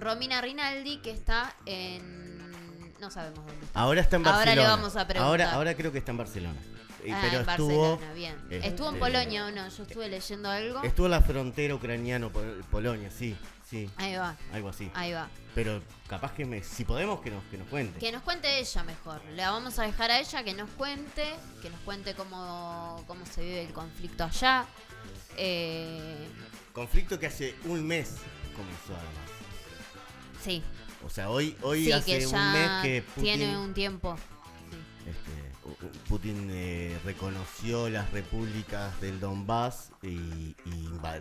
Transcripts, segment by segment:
Romina Rinaldi, que está en... No sabemos dónde está. Ahora está en Barcelona. Ahora le vamos a preguntar. Ahora creo que está en Barcelona. Pero en Barcelona, bien. ¿Estuvo en Polonia o no? Yo estuve leyendo algo. Estuvo en la frontera ucraniano-Polonia, sí. Ahí va. Algo así. Ahí va. Pero capaz si podemos, que nos cuente. Que nos cuente ella mejor. Le vamos a dejar a ella que nos cuente cómo se vive el conflicto allá. Conflicto que hace un mes comenzó además. Sí. O sea, hoy sí, hace que un mes que Putin... tiene un tiempo. Putin reconoció las repúblicas del Donbass y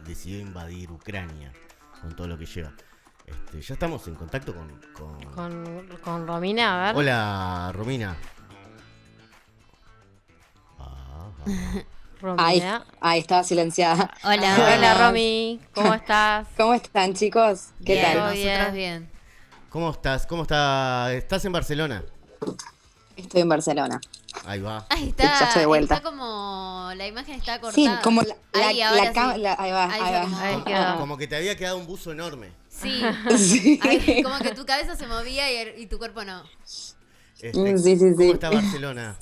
decidió invadir Ucrania con todo lo que lleva. Ya estamos en contacto con Romina, a ver. Hola, Romina. Romina. Ahí estaba silenciada. Hola, Romy. ¿Cómo estás? ¿Cómo están, chicos? ¿Qué Bien, tal? Nosotros bien. ¿Cómo estás? ¿Estás en Barcelona? Estoy en Barcelona. Ahí va. Ahí está. Ya estoy de vuelta. Está como... La imagen está cortada. Sí, como ahí va. Ahí quedó. Como que te había quedado un buzo enorme. Sí. Sí. Ahí, como que tu cabeza se movía y tu cuerpo no. Sí. ¿Cómo está Barcelona?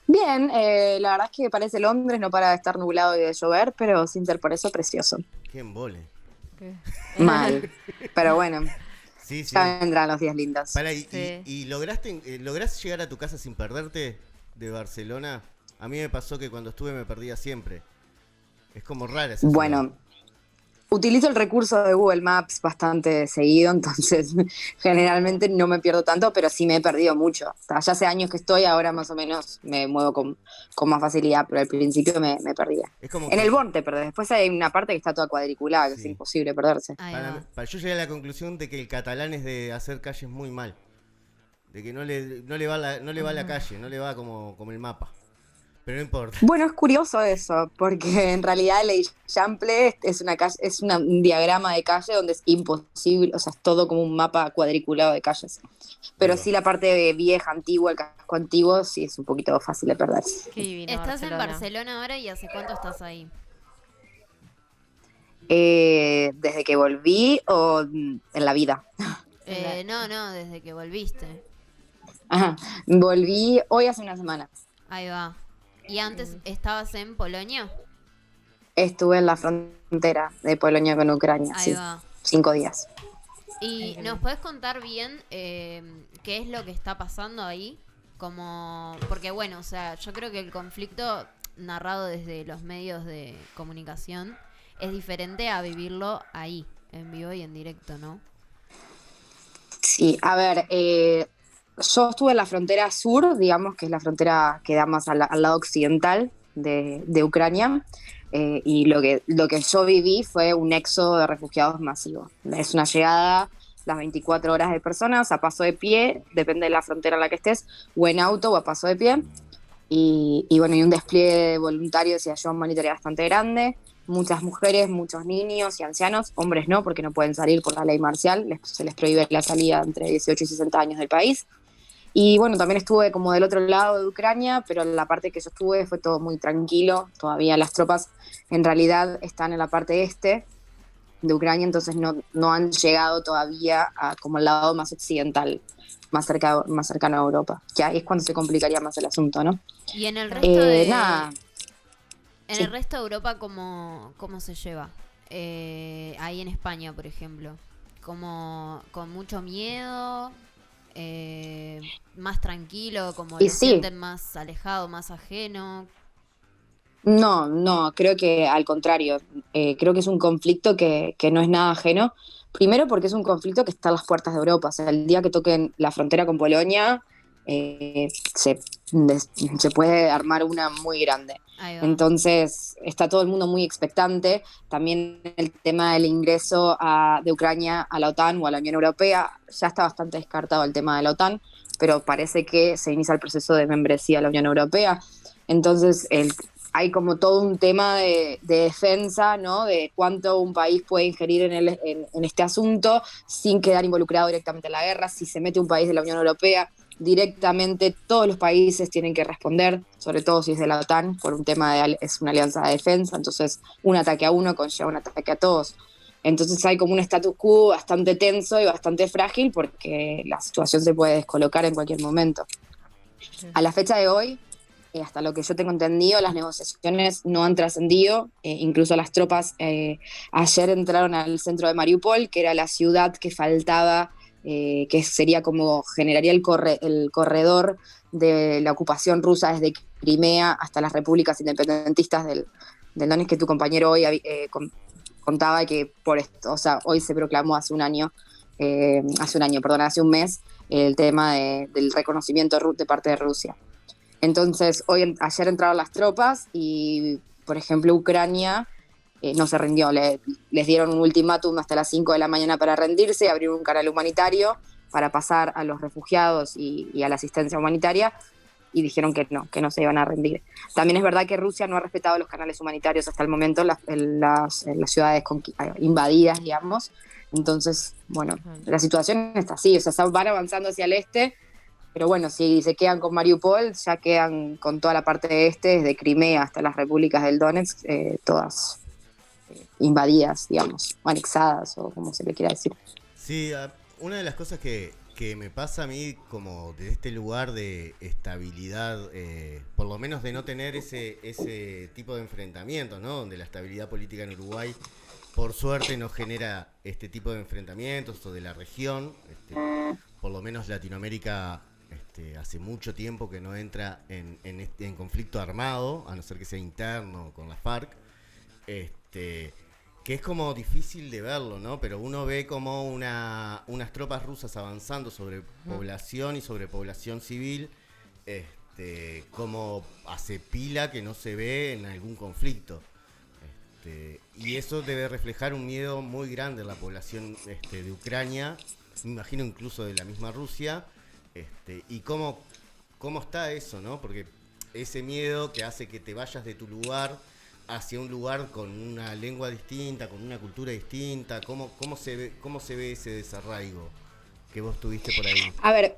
Bien, la verdad es que parece Londres, no para de estar nublado y de llover, pero sin ser por eso precioso. Qué embole. Mal. Pero bueno, Sí. ya vendrán los días lindos. ¿Y lograste llegar a tu casa sin perderte de Barcelona? A mí me pasó que cuando estuve me perdía siempre. Es como rara esa Bueno, utilizo el recurso de Google Maps bastante seguido, entonces generalmente no me pierdo tanto, pero sí me he perdido mucho. O sea, ya hace años que estoy, ahora más o menos me muevo con más facilidad, pero al principio me perdía. Es como En el Born te perdés, después hay una parte que está toda cuadriculada, que es imposible perderse. Yo llegué a la conclusión de que el catalán es de hacer calles muy mal. De que no le va la calle, no le va como el mapa. Pero no importa. Bueno, es curioso eso, porque en realidad el Eixample es un diagrama de calle donde es imposible, o sea, es todo como un mapa cuadriculado de calles. Pero sí la parte vieja, antigua, el casco antiguo, sí es un poquito fácil de perderse. Qué divino. ¿Estás en Barcelona ahora y hace cuánto estás ahí? ¿Desde que volví o en la vida? No, desde que volviste. Ajá. Volví hoy hace una semana. Ahí va. ¿Y antes estabas en Polonia? Estuve en la frontera de Polonia con Ucrania, Ahí sí, va. 5 días. ¿Y nos puedes contar bien qué es lo que está pasando ahí? Porque bueno, o sea, yo creo que el conflicto narrado desde los medios de comunicación es diferente a vivirlo ahí, en vivo y en directo, ¿no? Sí, a ver, yo estuve en la frontera sur, digamos, que es la frontera que da más al lado occidental de Ucrania, y lo que yo viví fue un éxodo de refugiados masivo. Es una llegada las 24 horas de personas a paso de pie, depende de la frontera en la que estés, o en auto o a paso de pie, y bueno, y un despliegue de voluntarios y ayuda humanitaria bastante grande. Muchas mujeres, muchos niños y ancianos, hombres no, porque no pueden salir por la ley marcial, se les prohíbe la salida entre 18 y 60 años del país. Y bueno, también estuve como del otro lado de Ucrania, pero la parte que yo estuve fue todo muy tranquilo. Todavía las tropas en realidad están en la parte este de Ucrania, entonces no han llegado todavía a como el lado más occidental, más cercano a Europa, que ahí es cuando se complicaría más el asunto, ¿no? Y en el resto nada. El resto de Europa, ¿cómo se lleva? Ahí en España, por ejemplo. Como con mucho miedo, más tranquilo, como lo sienten más alejado, más ajeno. No, creo que al contrario. Creo que es un conflicto que no es nada ajeno. Primero porque es un conflicto que está a las puertas de Europa. O sea, el día que toquen la frontera con Polonia, se puede armar una muy grande. Entonces está todo el mundo muy expectante. También el tema del ingreso de Ucrania a la OTAN o a la Unión Europea, ya está bastante descartado el tema de la OTAN, pero parece que se inicia el proceso de membresía a la Unión Europea. Entonces hay como todo un tema de defensa, ¿no? De cuánto un país puede ingerir en este asunto sin quedar involucrado directamente en la guerra. Si se mete un país de la Unión Europea, directamente todos los países tienen que responder, sobre todo si es de la OTAN, por un tema es una alianza de defensa, entonces un ataque a uno conlleva un ataque a todos. Entonces hay como un status quo bastante tenso y bastante frágil porque la situación se puede descolocar en cualquier momento. A la fecha de hoy, hasta lo que yo tengo entendido, las negociaciones no han trascendido. Incluso las tropas ayer entraron al centro de Mariupol, que era la ciudad que faltaba, que sería como generaría el corredor de la ocupación rusa desde Crimea hasta las repúblicas independentistas del Donetsk, que tu compañero hoy contaba que por esto, o sea, hoy se proclamó hace un mes, el tema del reconocimiento de parte de Rusia. Entonces, ayer entraron las tropas y, por ejemplo, Ucrania no se rindió. Les dieron un ultimátum hasta las 5 de la mañana para rendirse, abrieron un canal humanitario para pasar a los refugiados y a la asistencia humanitaria, y dijeron que no se iban a rendir. También es verdad que Rusia no ha respetado los canales humanitarios hasta el momento en las ciudades invadidas, digamos. Entonces, bueno, la situación está así, o sea, van avanzando hacia el este, pero bueno, si se quedan con Mariupol, ya quedan con toda la parte este, desde Crimea hasta las repúblicas del Donetsk, todas invadidas, digamos, o anexadas, o como se le quiera decir. Sí, una de las cosas que me pasa a mí como de este lugar de estabilidad, por lo menos de no tener ese tipo de enfrentamientos, ¿no? Donde la estabilidad política en Uruguay, por suerte, no genera este tipo de enfrentamientos, o de la región. Por lo menos Latinoamérica hace mucho tiempo que no entra en conflicto armado, a no ser que sea interno con la FARC. Que es como difícil de verlo, ¿no? Pero uno ve como unas tropas rusas avanzando sobre población y sobre población civil, como hace pila que no se ve en algún conflicto. Y eso debe reflejar un miedo muy grande en la población de Ucrania, me imagino incluso de la misma Rusia, y cómo está eso, ¿no? Porque ese miedo que hace que te vayas de tu lugar hacia un lugar con una lengua distinta, con una cultura distinta, ¿cómo se ve ese desarraigo que vos tuviste por ahí? A ver,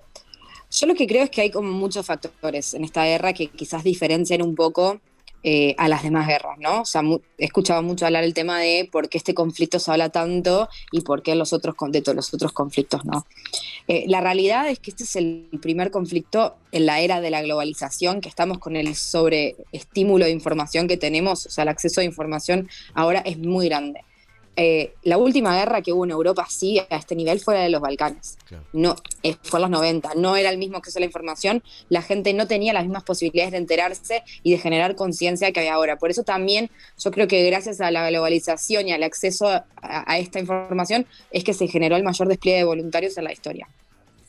yo lo que creo es que hay como muchos factores en esta guerra que quizás diferencian un poco a las demás guerras, ¿no? O sea, he escuchado mucho hablar el tema de por qué este conflicto se habla tanto y por qué de todos los otros conflictos, ¿no? La realidad es que este es el primer conflicto en la era de la globalización, que estamos con el sobreestímulo de información que tenemos, o sea, el acceso a información ahora es muy grande. La última guerra que hubo en Europa, sí, a este nivel, fue la de los Balcanes. Claro. No, fue en los 90, no era el mismo acceso a la información, la gente no tenía las mismas posibilidades de enterarse y de generar conciencia que hay ahora. Por eso también yo creo que gracias a la globalización y al acceso a esta información es que se generó el mayor despliegue de voluntarios en la historia.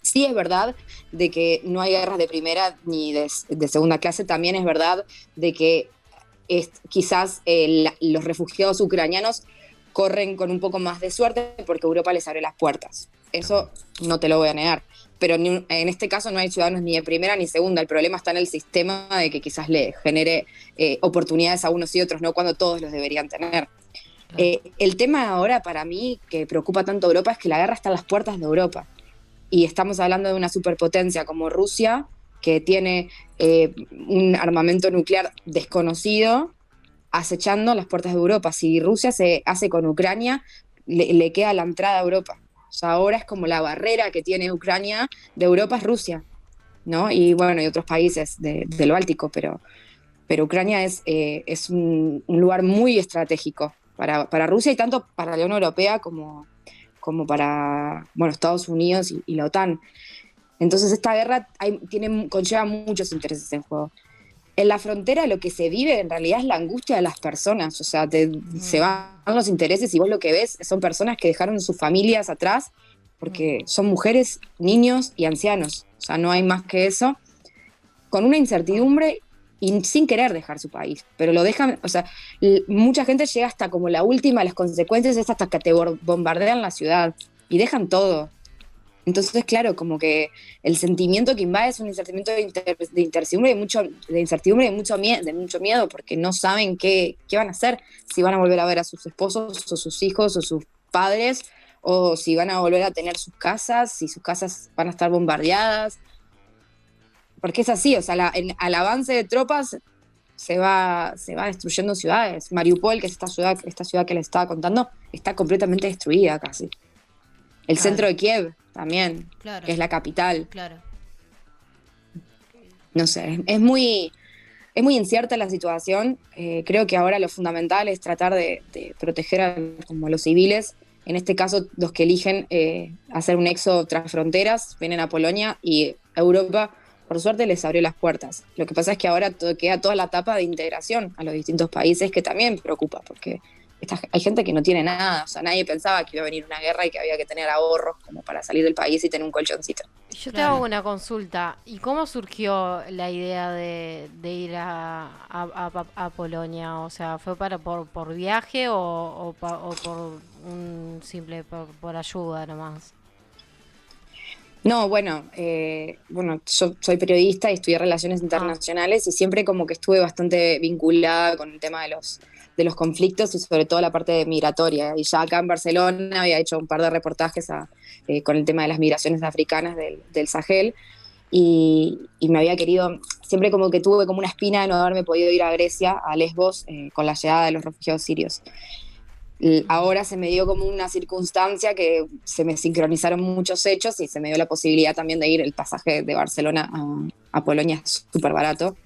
Sí es verdad de que no hay guerras de primera ni de segunda clase, también es verdad de que quizás los refugiados ucranianos corren con un poco más de suerte porque Europa les abre las puertas. Eso no te lo voy a negar. Pero en este caso no hay ciudadanos ni de primera ni segunda. El problema está en el sistema de que quizás le genere oportunidades a unos y otros, no cuando todos los deberían tener. El tema ahora para mí que preocupa tanto a Europa es que la guerra está a las puertas de Europa. Y estamos hablando de una superpotencia como Rusia, que tiene un armamento nuclear desconocido, acechando las puertas de Europa. Si Rusia se hace con Ucrania, le queda la entrada a Europa. O sea, ahora es como la barrera que tiene Ucrania de Europa es Rusia, ¿no? Y bueno, y otros países del Báltico, pero Ucrania es un lugar muy estratégico para Rusia y tanto para la Unión Europea como para Estados Unidos y la OTAN. Entonces esta guerra conlleva muchos intereses en juego. En la frontera lo que se vive en realidad es la angustia de las personas, o sea, se van los intereses y vos lo que ves son personas que dejaron sus familias atrás porque son mujeres, niños y ancianos, o sea, no hay más que eso, con una incertidumbre y sin querer dejar su país, pero lo dejan, o sea, mucha gente llega hasta como la última, las consecuencias es hasta que te bombardean la ciudad y dejan todo. Entonces, claro, como que el sentimiento que invade es un sentimiento de incertidumbre y de mucho miedo, porque no saben qué van a hacer, si van a volver a ver a sus esposos o sus hijos o sus padres, o si van a volver a tener sus casas, si sus casas van a estar bombardeadas. Porque es así, o sea, al avance de tropas se va destruyendo ciudades. Mariupol, que es esta ciudad que les estaba contando, está completamente destruida casi. El centro de Kiev también, que es la capital. Claro. No sé, es muy incierta la situación. Creo que ahora lo fundamental es tratar de proteger a como los civiles. En este caso, los que eligen hacer un éxodo tras fronteras, vienen a Polonia y Europa, por suerte, les abrió las puertas. Lo que pasa es que ahora queda toda la etapa de integración a los distintos países, que también preocupa, porque hay gente que no tiene nada. O sea, nadie pensaba que iba a venir una guerra y que había que tener ahorros como para salir del país y tener un colchoncito. Yo te hago una consulta. ¿Y cómo surgió la idea de ir a Polonia? O sea, ¿fue por viaje o por un simple por ayuda nomás? No, bueno, yo soy periodista y estudié Relaciones Internacionales y siempre como que estuve bastante vinculada con el tema de los conflictos y sobre todo la parte migratoria. Y ya acá en Barcelona había hecho un par de reportajes con el tema de las migraciones africanas del Sahel y me había querido, siempre como que tuve como una espina de no haberme podido ir a Grecia, a Lesbos, con la llegada de los refugiados sirios. Ahora se me dio como una circunstancia que se me sincronizaron muchos hechos y se me dio la posibilidad también de ir. El pasaje de Barcelona a Polonia es súper barato.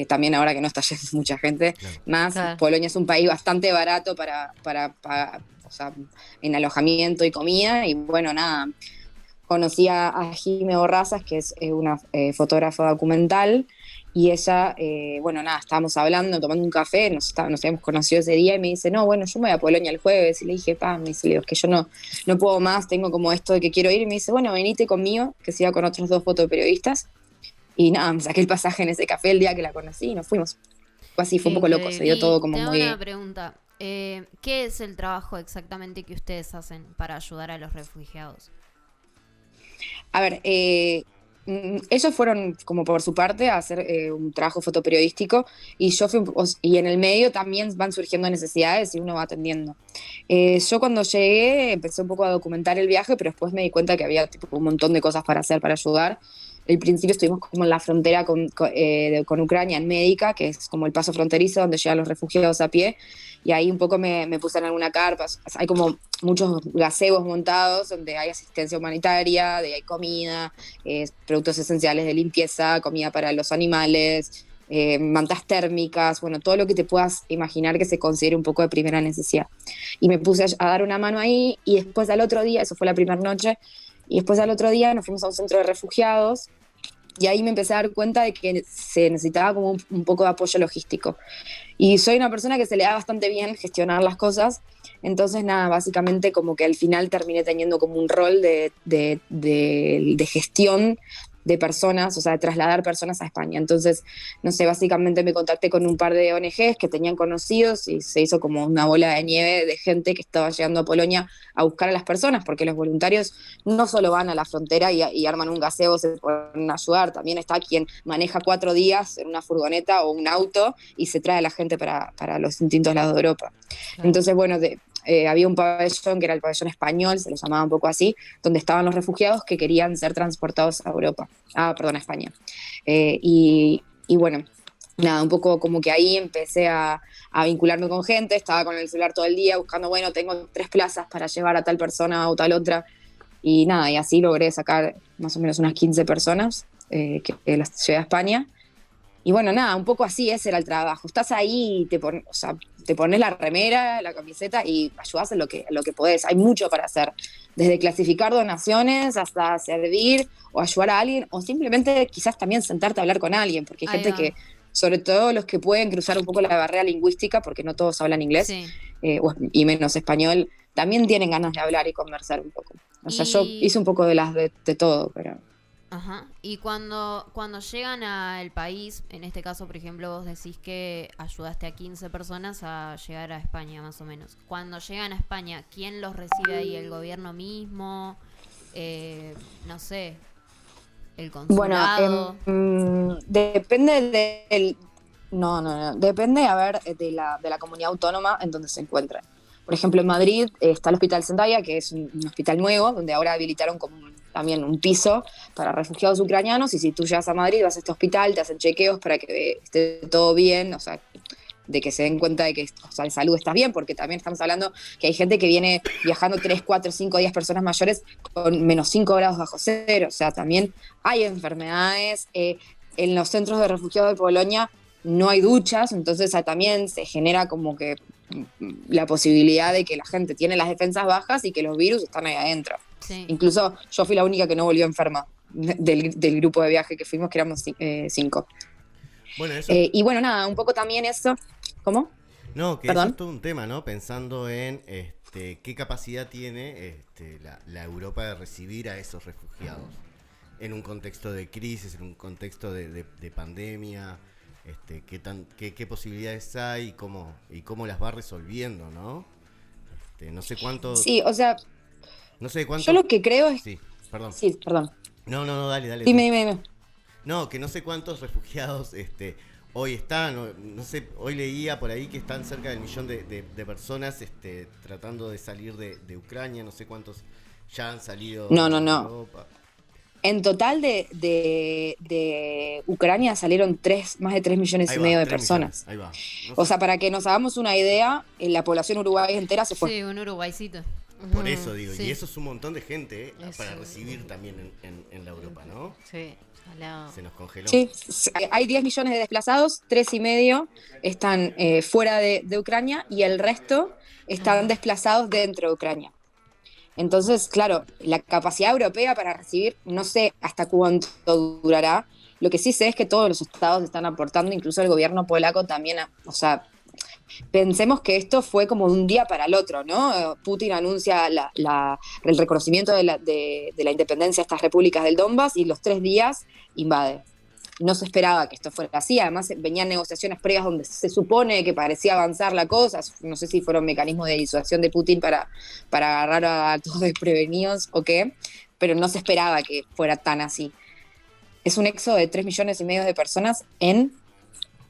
También ahora que no está yendo mucha gente. Claro. Polonia es un país bastante barato para o sea, en alojamiento y comida. Y bueno, nada, conocí a Jime Borrazas, que es una fotógrafa documental. Y ella, estábamos hablando, tomando un café, nos habíamos conocido ese día y me dice, no, bueno, yo me voy a Polonia el jueves. Y le dije, me dice, es que yo no puedo más, tengo como esto de que quiero ir. Y me dice, bueno, venite conmigo, que se iba con otros 2 fotoperiodistas. Y nada, me saqué el pasaje en ese café el día que la conocí y nos fuimos. Fue así, fue un poco loco, se dio todo como muy... Una pregunta, ¿qué es el trabajo exactamente que ustedes hacen para ayudar a los refugiados? A ver, ellos fueron como por su parte a hacer un trabajo fotoperiodístico y yo y en el medio también van surgiendo necesidades y uno va atendiendo. Yo cuando llegué empecé un poco a documentar el viaje, pero después me di cuenta que había un montón de cosas para hacer, para ayudar. Al principio estuvimos como en la frontera con Ucrania, en Médica, que es como el paso fronterizo donde llegan los refugiados a pie, y ahí un poco me puse en alguna carpa. Hay como muchos gazebos montados donde hay asistencia humanitaria, hay comida, productos esenciales de limpieza, comida para los animales, mantas térmicas, bueno, todo lo que te puedas imaginar que se considere un poco de primera necesidad. Y me puse a dar una mano ahí, y después al otro día, eso fue la primera noche, y después al otro día nos fuimos a un centro de refugiados. Y ahí me empecé a dar cuenta de que se necesitaba como un poco de apoyo logístico. Y soy una persona que se le da bastante bien gestionar las cosas. Entonces, nada, básicamente como que al final terminé teniendo como un rol de gestión de personas, o sea, de trasladar personas a España. Entonces, no sé, básicamente me contacté con un par de ONGs que tenían conocidos y se hizo como una bola de nieve de gente que estaba llegando a Polonia a buscar a las personas, porque los voluntarios no solo van a la frontera y arman un gazebo, se ponen a ayudar, también está quien maneja 4 días en una furgoneta o un auto y se trae a la gente para los distintos lados de Europa. Claro. Entonces, bueno, había un pabellón que era el pabellón español, se le llamaba un poco así, donde estaban los refugiados que querían ser transportados a a España. Y bueno, nada, un poco como que ahí empecé a vincularme con gente, estaba con el celular todo el día buscando, bueno, tengo 3 plazas para llevar a tal persona o tal otra, y nada, y así logré sacar más o menos unas 15 personas que las llevé a España. Y bueno, nada, un poco así, ese era el trabajo. Estás ahí y te pones la remera, la camiseta y ayudás en lo que podés. Hay mucho para hacer, desde clasificar donaciones hasta servir o ayudar a alguien, o simplemente quizás también sentarte a hablar con alguien, porque hay gente que, sobre todo los que pueden cruzar un poco la barrera lingüística, porque no todos hablan inglés, sí. Y menos español, también tienen ganas de hablar y conversar un poco. O sea, yo hice un poco de todo, pero... Ajá. Y cuando llegan al país, en este caso, por ejemplo, vos decís que ayudaste a 15 personas a llegar a España, más o menos. Cuando llegan a España, ¿quién los recibe ahí? ¿El gobierno mismo? No sé, ¿el consulado? Bueno, depende del... No. Depende, de la comunidad autónoma en donde se encuentran. Por ejemplo, en Madrid está el Hospital Zendaya, que es un hospital nuevo, donde ahora habilitaron como también un piso para refugiados ucranianos, y si tú llegas a Madrid, vas a este hospital, te hacen chequeos para que esté todo bien, o sea, de que se den cuenta de que, o sea, de salud estás bien, porque también estamos hablando que hay gente que viene viajando 3, 4, 5 días, personas mayores con -5 grados bajo cero, o sea, también hay enfermedades. En los centros de refugiados de Polonia no hay duchas, entonces también se genera como que la posibilidad de que la gente tiene las defensas bajas y que los virus están ahí adentro. Sí. Incluso yo fui la única que no volvió enferma del grupo de viaje que fuimos, que éramos 5. Bueno, eso... y bueno, nada, un poco también eso. ¿Cómo? No, que ¿Perdón? eso es todo un tema, ¿no? Pensando en qué capacidad tiene la Europa de recibir a esos refugiados en un contexto de crisis, en un contexto de pandemia, qué posibilidades hay y cómo las va resolviendo, ¿no? No sé cuánto... Sí, o sea, no sé cuánto... yo lo que creo es... Sí, perdón. Sí, perdón. No, dale. Dime. No, que no sé cuántos refugiados hoy están, no sé, hoy leía por ahí que están cerca del 1.000.000 de personas tratando de salir de Ucrania, no sé cuántos ya han salido No. de Europa. En total de Ucrania salieron más de 3,5 millones de personas. Ahí va. No O sé. sea, para que nos hagamos una idea, la población uruguaya entera se fue. Sí, un uruguaycito. Por eso digo, Sí. y eso es un montón de gente para Eso. recibir también en la Europa, ¿no? Sí, salado. Se nos congeló. Sí, hay 10 millones de desplazados, 3,5 están fuera de Ucrania y el resto están desplazados dentro de Ucrania. Entonces, claro, la capacidad europea para recibir, no sé hasta cuánto durará. Lo que sí sé es que todos los estados están aportando, incluso el gobierno polaco también, o sea, pensemos que esto fue como de un día para el otro, ¿no? Putin anuncia el reconocimiento de la independencia de estas repúblicas del Donbass y los 3 días invade. No se esperaba que esto fuera así, además venían negociaciones previas donde se supone que parecía avanzar la cosa, no sé si fueron mecanismos de disuasión de Putin para agarrar a todos desprevenidos o qué, pero no se esperaba que fuera tan así. Es un éxodo de 3,5 millones de personas en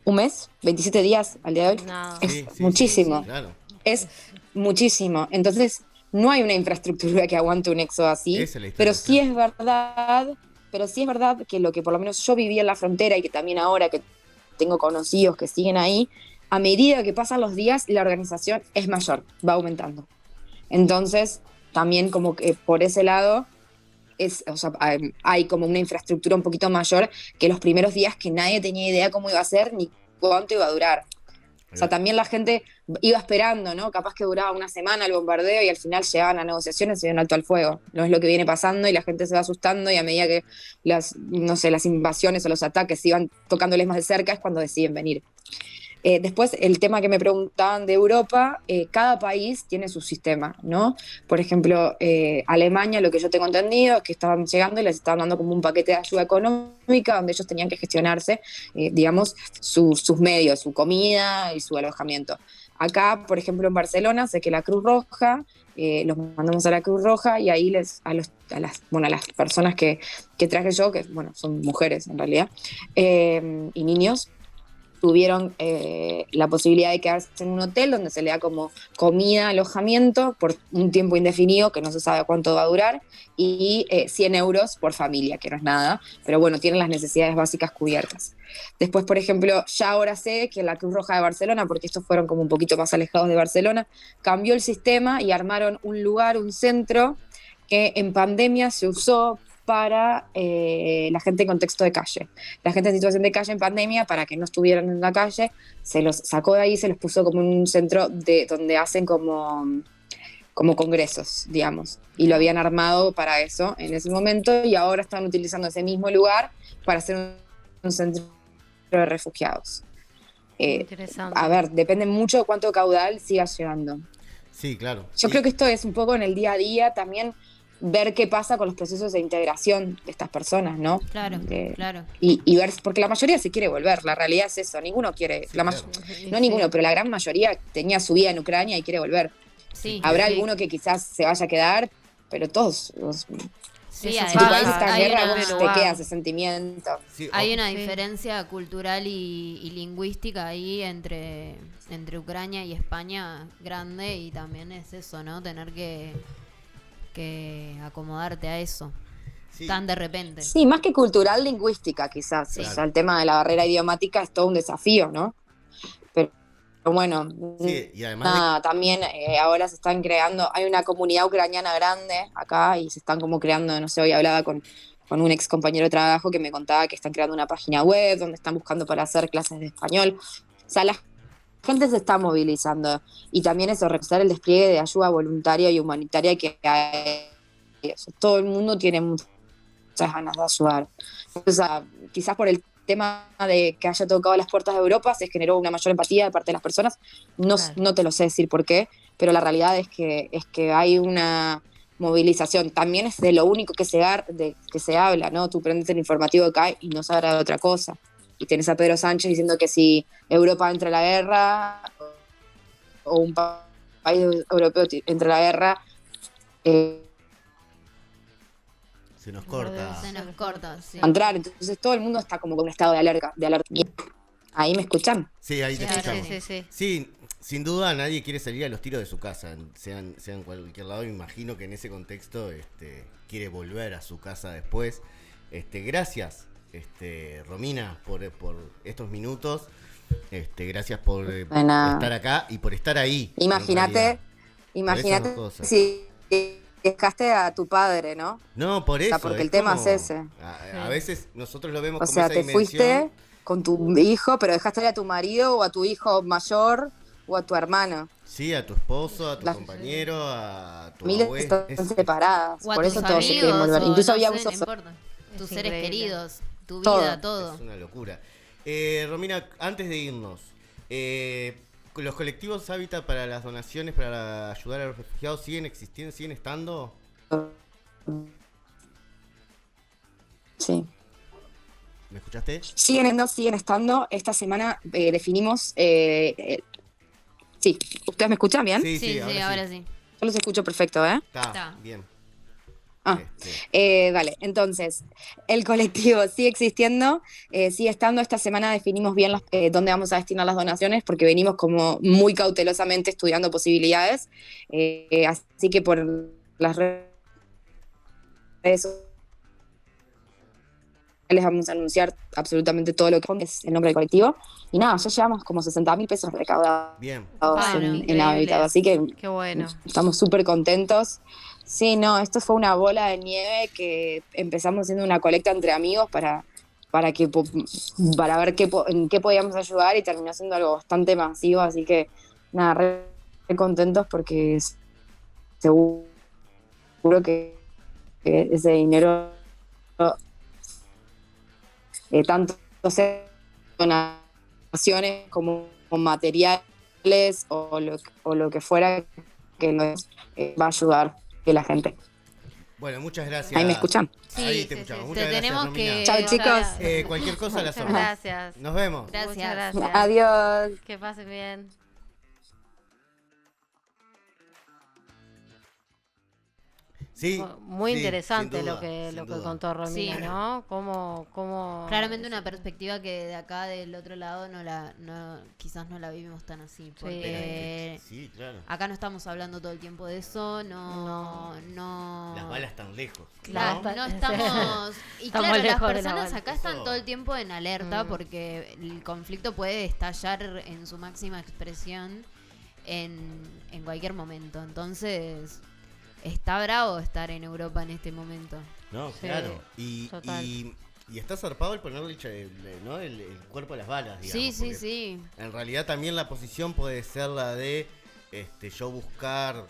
un mes, 27 días al día de hoy. Nada. Es muchísimo. Sí, claro. Es muchísimo. Entonces, no hay una infraestructura que aguante un éxodo así, Esa es la historia, pero sí es verdad que lo que por lo menos yo viví en la frontera y que también ahora que tengo conocidos que siguen ahí, a medida que pasan los días, la organización es mayor, va aumentando. Entonces, también como que por ese lado, o sea, hay como una infraestructura un poquito mayor que los primeros días que nadie tenía idea cómo iba a ser ni cuánto iba a durar. O sea, también la gente iba esperando, ¿no? Capaz que duraba una semana el bombardeo y al final llegaban a negociaciones y un alto al fuego. No es lo que viene pasando y la gente se va asustando y a medida que las invasiones o los ataques iban tocándoles más de cerca es cuando deciden venir. Después, el tema que me preguntaban de Europa, cada país tiene su sistema, ¿no? Por ejemplo, Alemania, lo que yo tengo entendido es que estaban llegando y les estaban dando como un paquete de ayuda económica donde ellos tenían que gestionarse, digamos, sus medios, su comida y su alojamiento. Acá, por ejemplo, en Barcelona, sé que la Cruz Roja, los mandamos a la Cruz Roja y ahí a las personas que traje yo, que bueno, son mujeres en realidad, y niños, tuvieron la posibilidad de quedarse en un hotel donde se le da como comida, alojamiento por un tiempo indefinido que no se sabe cuánto va a durar y 100 euros por familia, que no es nada, pero bueno, tienen las necesidades básicas cubiertas. Después, por ejemplo, ya ahora sé que la Cruz Roja de Barcelona, porque estos fueron como un poquito más alejados de Barcelona, cambió el sistema y armaron un lugar, un centro que en pandemia se usó para la gente en contexto de calle. La gente en situación de calle en pandemia, para que no estuvieran en la calle, se los sacó de ahí, se los puso como un centro donde hacen como congresos, digamos. Y lo habían armado para eso en ese momento y ahora están utilizando ese mismo lugar para hacer un centro de refugiados. Interesante. A ver, depende mucho de cuánto caudal siga llegando. Sí, claro. Yo creo que esto es un poco en el día a día también ver qué pasa con los procesos de integración de estas personas, ¿no? Claro, claro. Y ver, porque la mayoría se quiere volver, la realidad es eso, ninguno quiere, Sí, claro. No ninguno, pero la gran mayoría tenía su vida en Ucrania y quiere volver. Sí, Habrá sí. alguno que quizás se vaya a quedar, pero todos, Sí, Eso si tu país pasa, está en hay guerra, una- vos te queda ese sentimiento. Sí, Hay una Sí. diferencia cultural y lingüística ahí entre Ucrania y España grande y también es eso, ¿no? Tener que acomodarte a eso sí. tan de repente. Sí, más que cultural, lingüística quizás. Sí. O sea, el tema de la barrera idiomática es todo un desafío, ¿no? bueno, Sí, y además nada, también ahora se están creando, hay una comunidad ucraniana grande acá y se están como creando, no sé, hoy hablaba con un ex compañero de trabajo que me contaba que están creando una página web donde están buscando para hacer clases de español. O sea, la gente se está movilizando y también eso, revisar el despliegue de ayuda voluntaria y humanitaria que hay. O sea, todo el mundo tiene muchas ganas de ayudar. O sea, quizás por el tema de que haya tocado las puertas de Europa se generó una mayor empatía de parte de las personas. No, Claro. no te lo sé decir por qué, pero la realidad es que hay una movilización. También es de lo único que se habla, ¿no? Tú prendes el informativo acá y no se habla de otra cosa. Y tenés a Pedro Sánchez diciendo que si Europa entra a la guerra o un país europeo entra a la guerra, eh, se nos corta. Se nos corta, sí. a entrar. Entonces todo el mundo está como con un estado de alerta. Ahí me escuchan. Sí, ahí te Sí, escuchamos. sí. Sí, sin duda nadie quiere salir a los tiros de su casa, sean en cualquier lado. Me imagino que en ese contexto quiere volver a su casa después. Gracias, Romina, por estos minutos. Gracias por nada. estar acá y por estar ahí. Imagínate esas cosas. si dejaste a tu padre, ¿no? No, por eso. O sea, porque el tema es ese. A veces nosotros lo vemos O como sea, esa te dimensión. fuiste con tu hijo, pero dejaste a tu marido o a tu hijo mayor o a tu hermano. Sí, a tu esposo, a tu Las compañero, a tu familias abuelo. están separadas. O a Por tus eso todos se quieren amigos, volver. o Incluso no había sé, abusos. no importa. Tus Es seres increíble. queridos, tu Todo. vida, todo. Es una locura. Romina, antes de irnos, ¿los colectivos Hábitat para las donaciones para ayudar a los refugiados siguen existiendo, siguen estando? Sí. ¿Me escuchaste? Siguen estando. Esta semana definimos. Sí, ¿ustedes me escuchan bien? Sí, ahora sí. Yo los escucho perfecto, ¿eh? Está bien. Ah, dale. Entonces, el colectivo sigue existiendo, sigue estando. Esta semana definimos bien dónde vamos a destinar las donaciones, porque venimos como muy cautelosamente estudiando posibilidades. Así que por las redes les vamos a anunciar absolutamente todo lo que es el nombre del colectivo. Y nada, ya llevamos como 60.000 pesos recaudados Bien. en Increíble. Hábitat, así que Qué bueno. estamos súper contentos. Sí, no, esto fue una bola de nieve que empezamos haciendo una colecta entre amigos para ver en qué podíamos ayudar, y terminó siendo algo bastante masivo, así que nada, re contentos porque seguro que ese dinero, tanto sea donaciones como materiales o lo que fuera, que nos va a ayudar que la gente. Bueno, muchas gracias. ¿Ahí me escuchan? Sí, Ahí sí, te escuchamos. sí. Muchas Te gracias, tenemos Romina. que... Chao, chicos. Cualquier cosa la Muchas somos. gracias. Nos vemos. Gracias. Muchas gracias. Adiós. Que pasen bien. Sí, Muy sí, interesante sin duda, lo que sin duda. contó Romina, Sí. ¿no? Cómo Claramente una perspectiva que de acá del otro lado quizás no la vivimos tan así, porque Sí, claro. acá no estamos hablando todo el tiempo de eso, no. Las balas están lejos. Claro, No, no estamos. Y estamos claro, las lejos de la personas bala. acá están Eso. todo el tiempo en alerta Mm. porque el conflicto puede estallar en su máxima expresión en cualquier momento. Entonces, está bravo estar en Europa en este momento. No, Sí, claro. Y total. está zarpado el ponerle ¿no? el cuerpo a las balas, digamos. Sí, sí, porque sí. En realidad también la posición puede ser la de yo buscar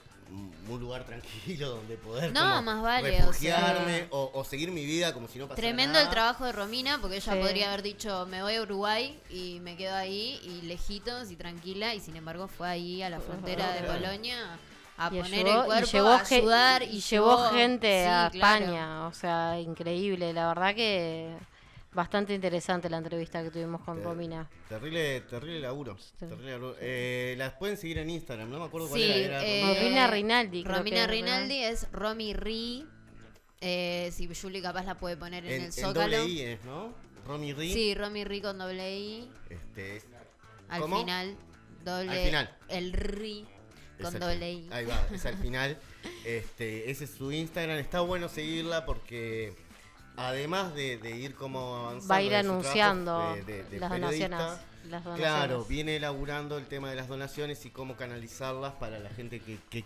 un lugar tranquilo donde poder No, como más vale, refugiarme o seguir mi vida como si no pasara Tremendo nada. el trabajo de Romina, porque ella Sí. podría haber dicho, me voy a Uruguay y me quedo ahí y lejitos y tranquila, y sin embargo fue ahí a la frontera de Claro. Polonia a Y poner ayudó- el cuerpo, y llevó a ayudar, y llevó gente sí, a claro. España, o sea, increíble, la verdad que bastante interesante la entrevista que tuvimos con Romina. Terrible laburo. Sí. Terrible laburo. Las pueden seguir en Instagram, no me acuerdo cuál Sí, era. Romina Rinaldi, creo Romina que es, Rinaldi es Romy Ri. Si Julie capaz la puede poner en el en Zócalo. doble I es, ¿no? Romy Ri. Sí, Romy Ri con doble I. Es- Al ¿Cómo? final, doble. Al final. El Ri es con al doble fin- I. Ahí va, es al final. Ese es su Instagram. Está bueno seguirla porque además de ir como avanzando, va a ir en su anunciando trabajo de las periodista, donaciones. Las donaciones. claro, viene elaborando el tema de las donaciones y cómo canalizarlas para la gente que